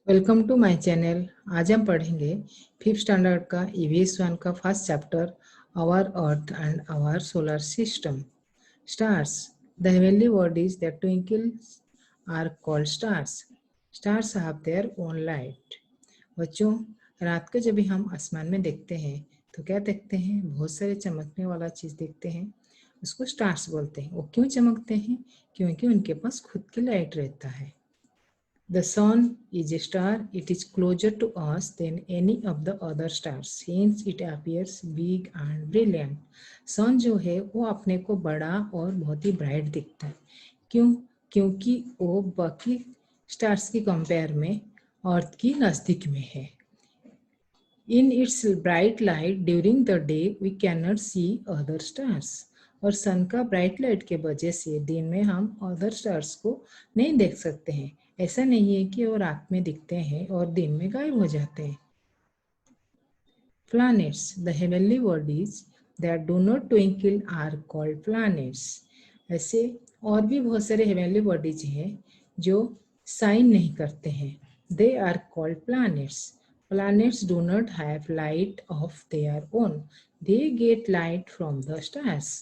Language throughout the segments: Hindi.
Welcome to my channel. आज हम पढ़ेंगे 5th स्टैंडर्ड का ईवीएस 1 का first chapter our earth and our solar system. Stars, the heavenly bodies that twinkle are called stars. Stars have their own light. बच्चों, रात को जब भी हम आसमान में देखते हैं तो क्या देखते हैं? बहुत सारे चमकने वाला चीज देखते हैं, उसको स्टार्स बोलते हैं। वो क्यों चमकते हैं? क्योंकि उनके पास खुद की लाइट रहता है। The sun is a star. It is closer to us than any of the other stars. Hence, it appears big and brilliant. सन जो है वो अपने को बड़ा और बहुत ही ब्राइट दिखता है। क्यों? क्योंकि वो बाकी स्टार्स की कंपेयर में अर्थ की नज़दीक में है। In its bright light during the day, we cannot see other stars. और सन का ब्राइट लाइट के वजह से दिन में हम अदर स्टार्स को नहीं देख सकते हैं। ऐसा नहीं है कि वो रात में दिखते हैं और दिन में गायब हो जाते हैं। Planets, the heavenly bodies that do not twinkle are called planets. ऐसे और भी बहुत सारे heavenly bodies हैं जो शाइन नहीं करते हैं। They are called planets. Planets do not have light of their own. They get light from the stars.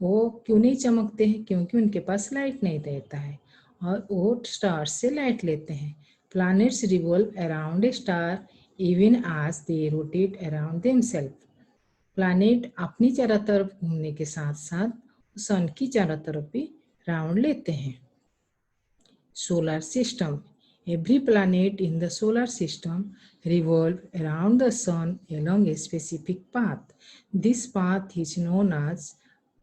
वो क्यों नहीं चमकते हैं? क्योंकि उनके पास लाइट नहीं रहता है और वो स्टार्स से लाइट लेते हैं। Planets revolve around a star even as they rotate around themselves. Planet अपनी चारों तरफ घूमने के साथ साथ सन की चारों तरफ भी राउंड लेते हैं। Solar system, every planet in the solar system revolve around the sun along a specific path. This path is known as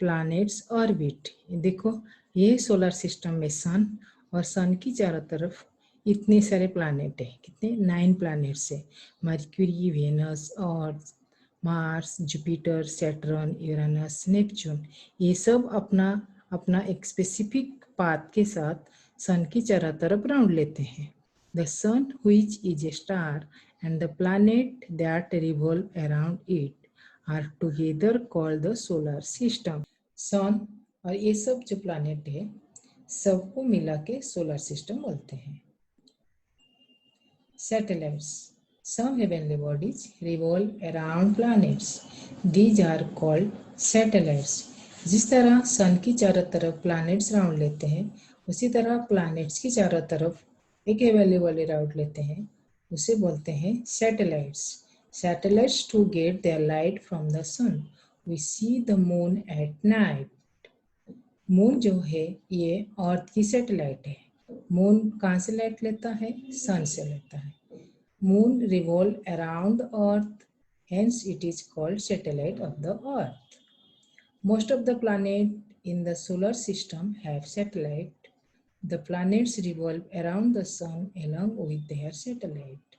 planet's orbit. देखो, ये सोलर सिस्टम में सन और सन की चारों तरफ इतने सारे प्लैनेट हैं। कितने? 9 प्लैनेट्स है। Mercury, Venus, Earth, Mars, Jupiter, Saturn, Uranus, Neptune. ये सब अपना अपना एक स्पेसिफिक पाथ के साथ सन की चारों तरफ राउंड लेते हैं। The sun which is a star and the planet that revolve around it are together called the solar system. Sun और ये सब जो प्लैनेट है सबको मिला के सोलर सिस्टम बोलते हैं। Satellites. Some heavenly bodies revolve around planets. These are called satellites. जिस तरह सन की चारों तरफ प्लैनेट्स राउंड लेते हैं, उसी तरह प्लैनेट्स की चारों तरफ एक हेवनली बॉडी राउंड लेते हैं, उसे बोलते हैं satellites. Satellites to get their light from the sun. We see the moon at night. Moon जो है ये अर्थ की सैटेलाइट है। मून कहाँ से लाइट लेता है? सन से लेता है। Moon revolve around the earth, hence it is called satellite of the earth. Most of the planet in the solar system have satellite. The planets revolve around the sun along with their satellite.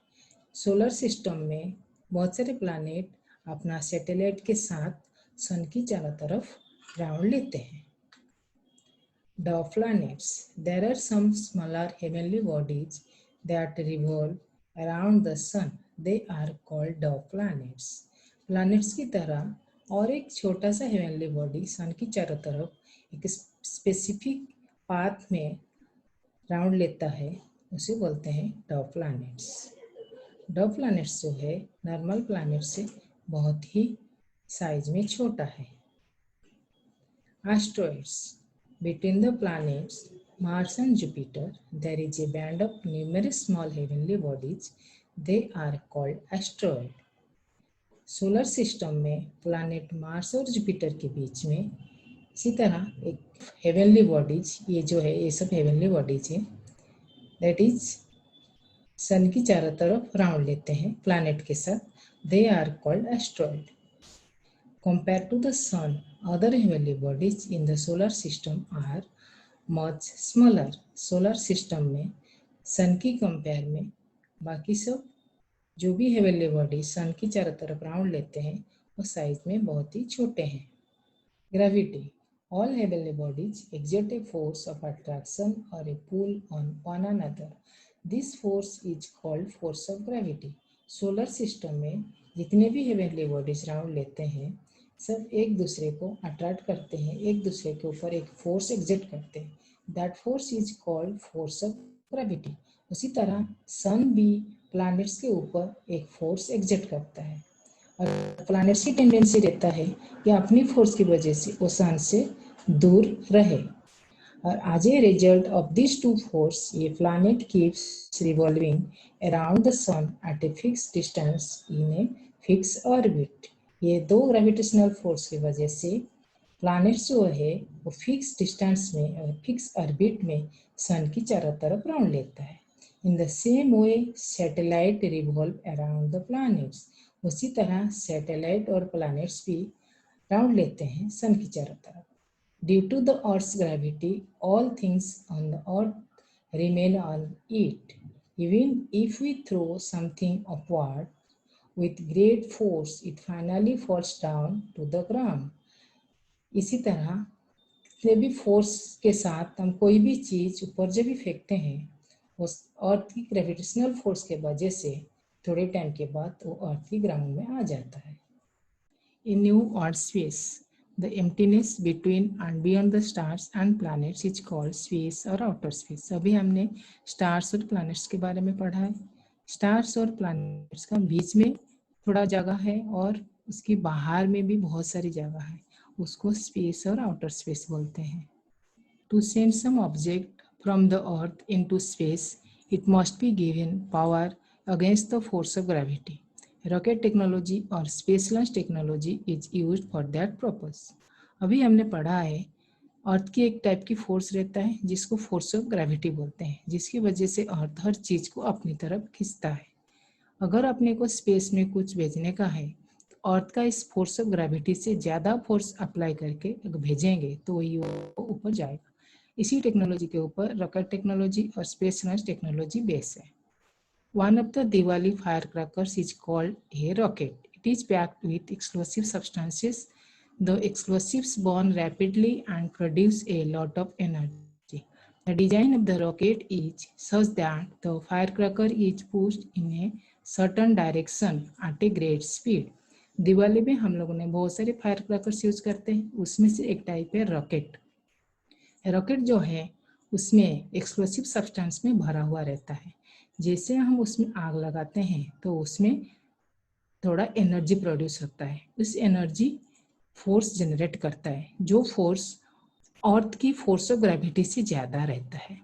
Solar system में बहुत सारे प्लैनेट अपना सैटेलाइट के साथ सन की चारों तरफ राउंड लेते हैं। Dwarf planets. There are some smaller heavenly bodies that revolve around the sun. They are called dwarf planets. Planets की तरह और एक छोटा सा heavenly body सन की चारों तरफ एक स्पेसिफिक पाथ में राउंड लेता है, उसे बोलते हैं dwarf planets. Dwarf planets जो है नॉर्मल प्लैनेट से बहुत ही साइज में छोटा है। Asteroids. Between the planets Mars and Jupiter, there is a band of numerous small heavenly bodies. They are called asteroids. Solar system में प्लैनेट मार्स और जुपिटर के बीच में इसी तरह एक हेवनली बॉडीज, ये जो है ये सब हेवनली बॉडीज है, दैट इज सन की चारों तरफ राउंड लेते हैं प्लैनेट के साथ। They are called asteroid. Compared to the sun, other heavenly bodies in the solar system are much smaller. Solar system में सन की कंपेयर में बाकी सब जो भी हेवनली बॉडी सन की चारों तरफ राउंड लेते हैं वो साइज में बहुत ही छोटे हैं। Gravity. All heavenly bodies exert a force of attraction or a pull on one another. This force is called force of gravity. Solar system में जितने भी हेवनली बॉडीज राउंड लेते हैं सब एक दूसरे को अट्रैक्ट करते हैं, एक दूसरे के ऊपर एक फोर्स एग्जर्ट करते हैं। That force is called force of gravity. उसी तरह सन भी प्लैनेट्स के ऊपर एक फोर्स एग्जर्ट करता है और प्लैनेट्स की टेंडेंसी रहता है कि अपनी फोर्स की वजह से वो सन से दूर रहे और as a result of these two forces, a planet keeps revolving around the sun at a fixed distance in a fixed orbit. ये दो ग्रेविटेशनल फोर्स की वजह से प्लैनेट्स जो है वो फिक्स डिस्टेंस में और फिक्स ऑर्बिट में सन की चारों तरफ राउंड लेता है. In the same way satellite revolve around the planets. उसी तरह सैटेलाइट और प्लैनेट्स भी राउंड लेते हैं सन की चारों तरफ. Due to the Earth's gravity, all things on the Earth remain on it. Even if we throw something upward with great force, it finally falls down to the ground. इसी तरह कितने भी फोर्स के साथ हम कोई भी चीज ऊपर जब भी फेंकते हैं उस अर्थ की ग्रेविटेशनल फोर्स के वजह से थोड़े टाइम के बाद वो अर्थ की ग्राउंड में आ जाता है. In new Earth space, the emptiness between and beyond the stars and planets is called space or outer space. अभी हमने स्टार्स और प्लैनेट्स के बारे में पढ़ा है. स्टार्स और प्लैनेट्स का बीच में थोड़ा जगह है और उसके बाहर में भी बहुत सारी जगह है. उसको स्पेस और आउटर स्पेस बोलते हैं. To send some object from the earth into space, it must be given power against the force of gravity. Rocket technology और space launch technology is used for that purpose. अभी हमने पढ़ा है अर्थ की एक टाइप की फोर्स रहता है जिसको फोर्स ऑफ ग्रेविटी बोलते हैं, जिसकी वजह से अर्थ हर चीज को अपनी तरफ खींचता है. अगर अपने को स्पेस में कुछ भेजने का है तो अर्थ का इस फोर्स ऑफ ग्रेविटी से ज़्यादा फोर्स अप्लाई करके अगर भेजेंगे तो वही ऊपर जाएगा. इसी टेक्नोलॉजी के ऊपर रॉकेट टेक्नोलॉजी और स्पेस लॉन्च टेक्नोलॉजी बेस है. One of the Diwali firecrackers is called a rocket. It is packed with explosive substances. The explosives burn rapidly and produce a lot of energy. The design of the rocket is such that the firecracker is pushed in a certain direction at a great speed. Diwali में हम लोगों ने बहुत सारे फायर क्रैकर्स यूज करते हैं. उसमें से एक टाइप है रॉकेट. रॉकेट जो है उसमें एक्सप्लोसिव सब्सटेंस में भरा हुआ रहता है. जैसे हम उसमें आग लगाते हैं तो उसमें थोड़ा एनर्जी प्रोड्यूस होता है. उस एनर्जी फोर्स जनरेट करता है जो फोर्स अर्थ की फोर्स ऑफ ग्रेविटी से ज़्यादा रहता है.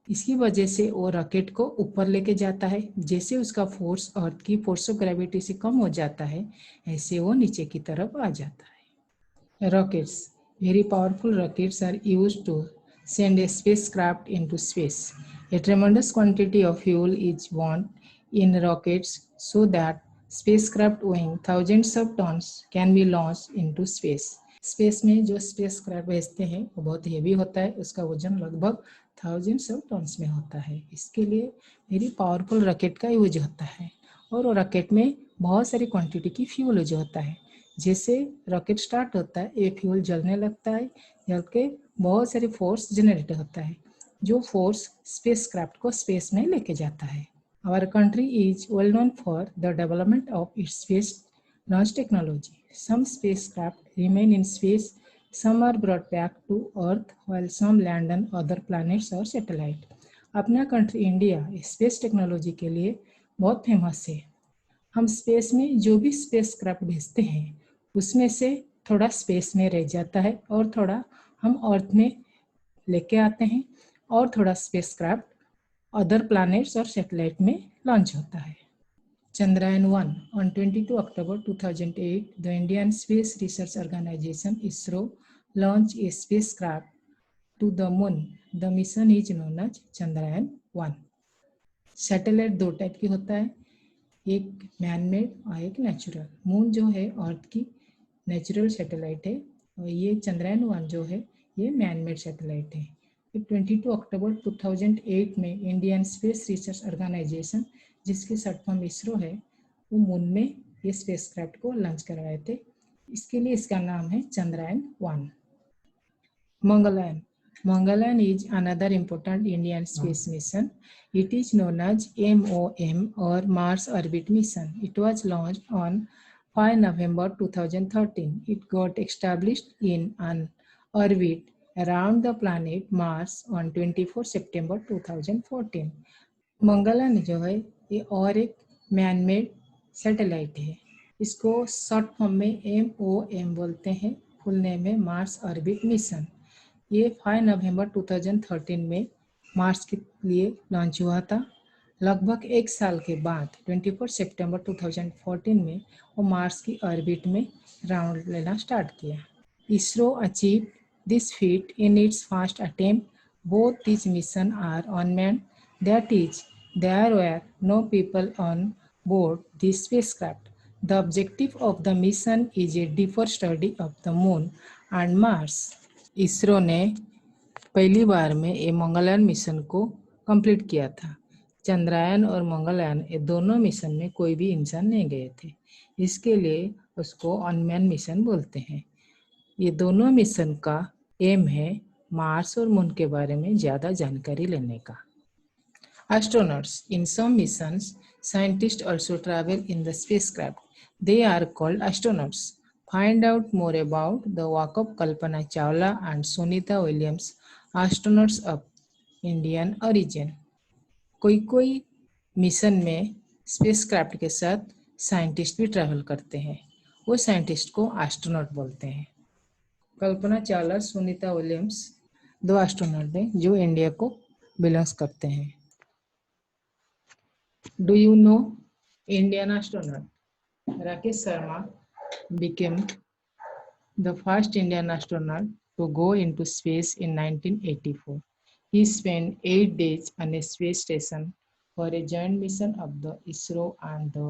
इसकी वजह से वो रॉकेट को ऊपर लेके जाता है. जैसे उसका फोर्स अर्थ की फोर्स ऑफ ग्रेविटी से कम हो जाता है ऐसे वो नीचे की तरफ आ जाता है. Rockets, very powerful rockets are used to send a spacecraft into space. A tremendous quantity of fuel is burned in rockets so that spacecraft weighing thousands of tons can be launched into space. Space में जो स्पेसक्राफ्ट भेजते हैं वो बहुत हेवी होता है. उसका वजन लगभग थाउजेंड्स ऑफ टन्स में होता है. इसके लिए वेरी पावरफुल रॉकेट का यूज होता है और वो रॉकेट में बहुत सारी क्वांटिटी की फ्यूल यूज होता है. जैसे रॉकेट स्टार्ट होता है ये फ्यूल जलने लगता है. जल के बहुत सारी फोर्स जनरेट होता है जो फोर्स स्पेसक्राफ्ट को स्पेस में लेके जाता है. Our country is well known for the development of its space launch technology. Some spacecraft remain in space, some are brought back to earth while some land on other planets और सैटेलाइट. अपना कंट्री इंडिया स्पेस टेक्नोलॉजी के लिए बहुत फेमस है. हम स्पेस में जो भी स्पेसक्राफ्ट भेजते हैं उसमें से थोड़ा स्पेस में रह जाता है और थोड़ा हम अर्थ में लेके आते हैं और थोड़ा स्पेसक्राफ्ट अदर प्लैनेट्स और सैटेलाइट में लॉन्च होता है. Chandrayaan-1 on 22 October 2008, the Indian Space Research Organization ISRO launched a spacecraft to the moon. The mission is known as Chandrayaan-1. Satellite दो टाइप की होता है, एक मैनमेड और एक नेचुरल. मून जो है अर्थ की नेचुरल सैटेलाइट है और ये चंद्रयान-1 जो है ये मैनमेड सैटेलाइट है. 22 अक्टूबर 2008 में इंडियन स्पेस रिसर्च ऑर्गेनाइजेशन जिसकी शॉर्ट फॉर्म इसरो है वो मून में ये स्पेसक्राफ्ट को लॉन्च करवाए थे. इसके लिए इसका नाम है Chandrayaan one. Mangalyaan. Mangalyaan is another important Indian space mission. It is known as MOM or Mars Orbit Mission. It was launched on 5 November 2013. It got established in an orbit around the planet Mars on 24 September 2014. Mangalyaan जो है ये और एक मैनमेड सैटेलाइट है। इसको शॉर्ट फॉर्म में MOM बोलते हैं, फुल नेम है मार्स ऑर्बिट मिशन। ये 5 नवंबर 2013 में मार्स के लिए लॉन्च हुआ था। लगभग एक साल के बाद 24 सितंबर 2014 में वो मार्स की ऑर्बिट में राउंड लेना स्टार्ट किया। ISRO achieve this feet in its first attempt. Both these missions are unmanned, that is, there were no people on board this spacecraft. The objective of the mission is a deeper study of the moon and Mars. ISRO ने पहली बार में ये मंगलयान मिशन को कंप्लीट किया था। चंद्रयान और मंगलयान ये दोनों मिशन में कोई भी इंसान नहीं गए थे, इसके लिए उसको अनमैन मिशन बोलते हैं। ये दोनों मिशन का एम है मार्स और मून के बारे में ज़्यादा जानकारी लेने का। Astronauts. In some missions, scientists also travel in the spacecraft. They are called astronauts. Find out more about the work of Kalpana Chawla and Sunita Williams, astronauts of Indian origin. कोई मिशन में स्पेसक्राफ्ट के साथ साइंटिस्ट भी ट्रैवल करते हैं, वो साइंटिस्ट को एस्ट्रोनॉट बोलते हैं। कल्पना चावला, सुनीता विलियम्स दो एस्ट्रोनॉट हैं जो इंडिया को बिलोंग्स करते हैं। Do you know Indian astronaut? Rakesh Sharma became the first Indian astronaut to go into space in 1984. He spent 8 days on a space station for a joint mission of the ISRO and the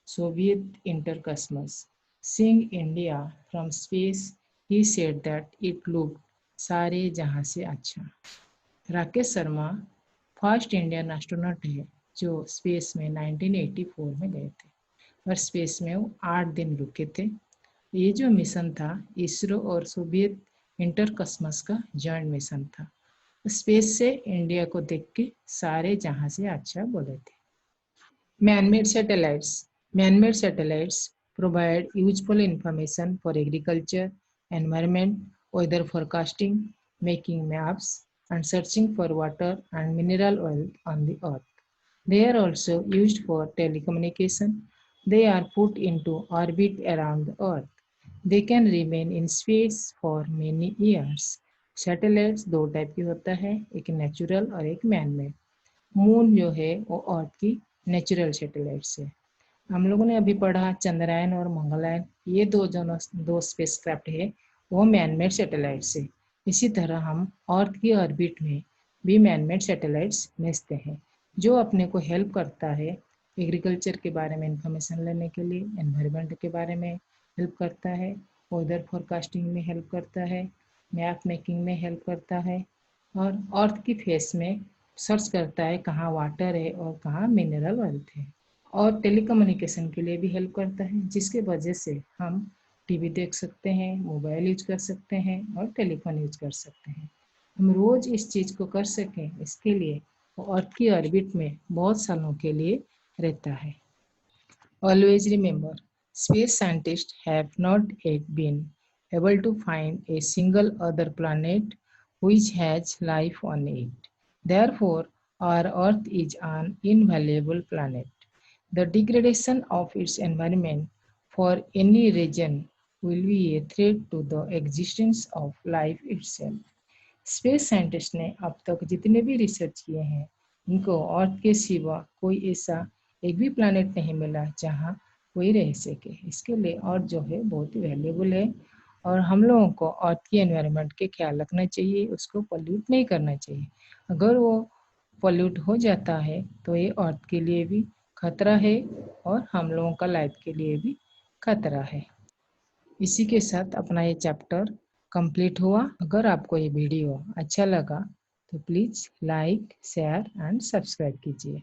Soviet Intercosmos. Seeing India from space, he said that it looked सारे जहां से अच्छा। Rakesh Sharma first Indian astronaut है जो स्पेस में 1984 में गए थे और स्पेस में वो 8 दिन रुके थे। ये जो मिशन था इसरो और सोवियत इंटरकॉस्मस का जॉइंट मिशन था। स्पेस से इंडिया को देख के सारे जहां से अच्छा बोले थे। Man-made satellites. Man-made satellites provide useful information for agriculture, environment, weather forecasting, making maps, and searching for water and mineral oil on the earth. They are also used for telecommunication. They are put into orbit around the earth. They can remain in space for many years. Satellites दो टाइप की होता है, एक नेचुरल और एक मैन मेड। मून जो है वो अर्थ की नेचुरल सैटेलाइट्स है। हम लोगों ने अभी पढ़ा चंद्रयान और मंगलयान, ये दो स्पेसक्राफ्ट है वो मैनमेड सैटेलाइट्स है। इसी तरह हम अर्थ की ऑर्बिट में भी मैनमेड सैटेलाइट्स भेजते हैं जो अपने को हेल्प करता है एग्रीकल्चर के बारे में इंफॉर्मेशन लेने के लिए, एनवायरनमेंट के बारे में हेल्प करता है, वेदर फोरकास्टिंग में हेल्प करता है, मैप मेकिंग में हेल्प करता है और अर्थ की फेस में सर्च करता है कहाँ वाटर है और कहाँ मिनरल वेल्थ है। और टेलीकम्युनिकेशन के लिए भी हेल्प करता है जिसके वजह से हम टीवी देख सकते हैं, मोबाइल यूज कर सकते हैं और टेलीफोन यूज कर सकते हैं। हम रोज इस चीज़ को कर सकें इसके लिए वो अर्थ की ऑर्बिट में बहुत सालों के लिए रहता है। Always remember, space scientists have not yet been able to find a single other planet which has life on it. Therefore, our Earth is an invaluable planet. The degradation of its environment for any region will be a threat to the existence of life itself. Space scientist ने अब तक जितने भी रिसर्च किए हैं उनको अर्थ के सिवा कोई ऐसा एक भी प्लैनेट नहीं मिला जहाँ कोई रह सके। इसके लिए अर्थ जो है बहुत ही वैल्यूबल है और हम लोगों को अर्थ की एनवायरनमेंट के ख्याल रखना चाहिए, उसको पॉल्यूट नहीं करना चाहिए। अगर वो पॉल्यूट हो जाता है तो ये अर्थ के लिए भी खतरा है और हम लोगों का लाइफ के लिए भी खतरा है। इसी के साथ अपना ये चैप्टर कंप्लीट हुआ। अगर आपको ये वीडियो अच्छा लगा तो please like, share and subscribe कीजिए।